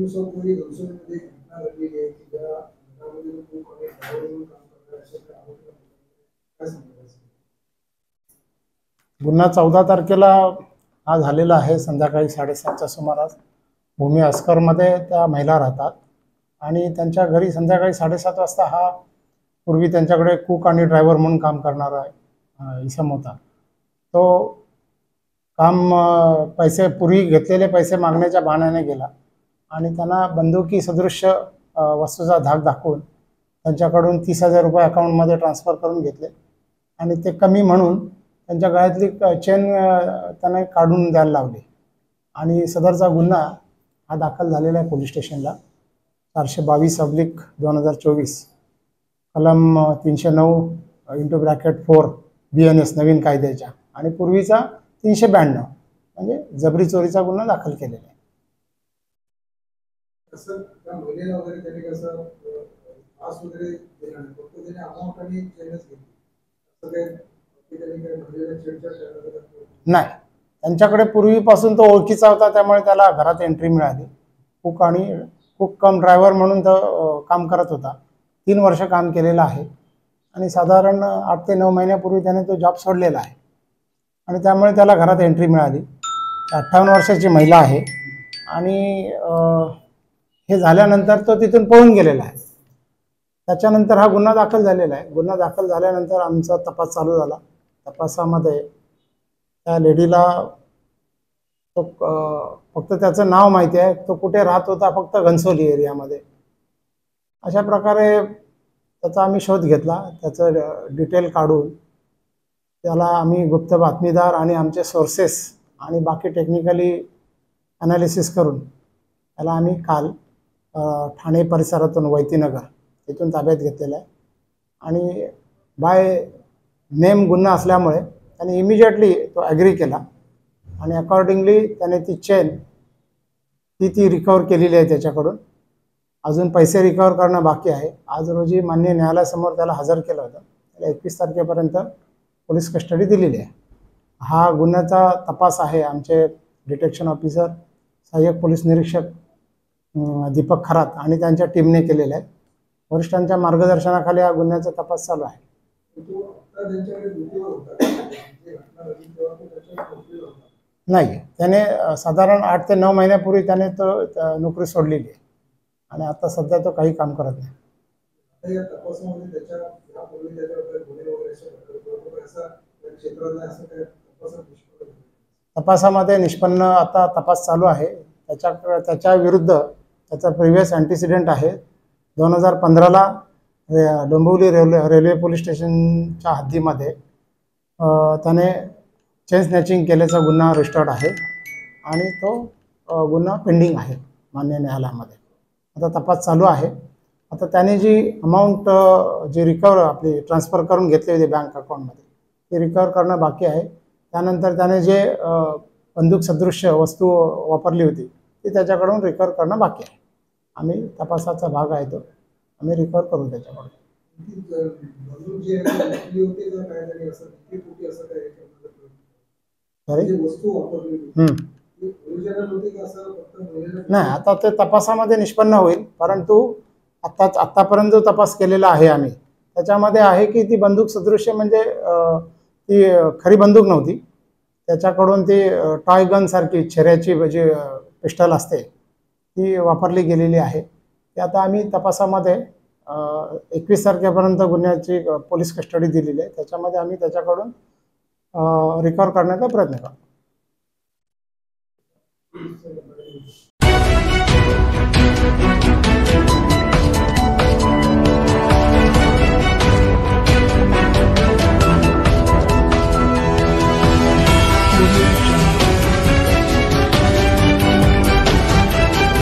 दिवसापूर्वी घनसोलीमध्ये एक घटना घडलेली आहे की ज्या घटनामध्ये खूप अनेक ड्रायव्हर म्हणून काम करणारे असे आरोपी काय सांगायचं? गुन्हा 14 तारखेला हा झालेला आहे. संध्याकाळी 7:30च्या सुमारास भूमी अस्करमध्ये त्या महिला राहतात आणि त्यांच्या घरी संध्याकाळी 7:30 वाजता हा पूर्वी त्यांच्याकडे कुक आणि ड्रायव्हर म्हणून काम करणारा इसम होता. तो काम पैसे पूर्वी घेतलेले पैसे मागण्याच्या बहाण्याने गेला आणि त्यांना बंदुकी सदृश्य वस्तूचा धाक दाखवून त्यांच्याकडून 30,000 रुपये अकाउंटमध्ये ट्रान्सफर करून घेतले आणि ते कमी म्हणून त्यांच्या गळ्यातली चेन त्याने काढून द्यायला लावली आणि सदरचा गुन्हा हा दाखल झालेला आहे पोलीस स्टेशनला 422/2024 कलम 309/4 BNS नवीन कायद्याच्या आणि पूर्वीचा 392 म्हणजे जबरी चोरीचा गुन्हा दाखल केलेला आहे. कसं त्या महिलेला वगैरे त्यांनी कसं त्रास वगैरे दिला नाही, फक्त त्याने अमाऊंट आणि चेनच घेतली असं काही त्यांनी काही महिलेला छेडछाड करण्याचं नाही. त्यांच्याकडे पूर्वीपासून तो ओळखीचा होता त्यामुळे त्याला घरात एंट्री मिळाली. कुक कम ड्रायव्हर म्हणून तो काम करत होता. 3 वर्ष काम केलेलं आहे आणि साधारण 8 ते 9 महिन्यापूर्वी त्याने तो जॉब सोडलेला आहे आणि त्यामुळे त्याला घरात एंट्री मिळाली. 58 वर्षाची महिला आहे आणि हे झाल्यानंतर तो तिथून पळून गेलेला आहे. त्याच्यानंतर हा गुन्हा दाखल झालेला आहे. गुन्हा दाखल झाल्यानंतर आमचा तपास चालू झाला. तपासामध्ये त्या लेडीला तो फक्त त्याचं नाव माहिती आहे, तो कुठे राहत होता फक्त घनसोली एरियामध्ये. अशा प्रकारे त्याचा आम्ही शोध घेतला. त्याचं डिटेल काढून त्याला आम्ही गुप्त बातमीदार आणि आमचे सोर्सेस आणि बाकी टेक्निकली ॲनालिसिस करून त्याला आम्ही काल ठाणे परिसरातून वैतीनगर तिथून ताब्यात घेतलेला आहे आणि बाय नेम गुन्हा असल्यामुळे त्याने इमिजिएटली तो ॲग्री केला आणि अकॉर्डिंगली त्याने ती चेन ती रिकवर केलेली आहे त्याच्याकडून. अजून पैसे रिकवर करणं बाकी आहे. आज रोजी मान्य न्यायालयासमोर त्याला हजर केलं होतं. त्याला 21 तारखेपर्यंत पोलीस कस्टडी दिलेली आहे. हा गुन्ह्याचा तपास आहे आमचे डिटेक्शन ऑफिसर सहाय्यक पोलीस निरीक्षक दीपक खरात आणि त्यांच्या टीमने केलेला आहे. वरिष्ठांच्या मार्गदर्शनाखाली हा गुन्ह्याचा तपास चालू आहे. नाही, त्याने साधारण 8 ते 9 महिन्यापूर्वी त्याने तो नोकरी सोडलेली आहे आणि आता सध्या तो काही काम करत नाही. तपासामध्ये निष्पन्न आता तपास चालू आहे. त्याच्या विरुद्ध त्याचा प्रिव्हियस अँटिसिडेंट आहे. 2015ला डोंबिवली रेल्वे पोलीस स्टेशनच्या हद्दीमध्ये त्याने चेन स्नॅचिंग केल्याचा गुन्हा रजिस्टर्ड आहे आणि तो गुन्हा पेंडिंग आहे मान्य न्यायालयामध्ये. आता तपास चालू आहे. आता त्याने जी अमाऊंट जी रिकवर आपली ट्रान्सफर करून घेतली होती बँक अकाउंटमध्ये ती रिकवर करणं बाकी आहे. त्यानंतर त्याने जे बंदूक सदृश्य वस्तू वापरली होती ती त्याच्याकडून रिकवर करणं बाकी आहे. आम्ही तपासाचा भाग आहे तो आम्ही रिकवर करू त्याच्याकडून. नाही, आता ते तपासामध्ये निष्पन्न होईल. परंतु आत्तापर्यंत जो तपास केलेला आहे आम्ही त्याच्यामध्ये आहे की ती बंदूक सदृश्य म्हणजे ती खरी बंदूक नव्हती. त्याच्याकडून ती टॉय गन सारखी छेऱ्याची जी पिस्टल असते ती वापरली गेलेली आहे. ते आता आम्ही तपासामध्ये 21 तारखेपर्यंत गुन्ह्याची पोलीस कस्टडी दिलेली आहे. त्याच्यामध्ये आम्ही त्याच्याकडून रिकवर करण्याचा प्रयत्न करू.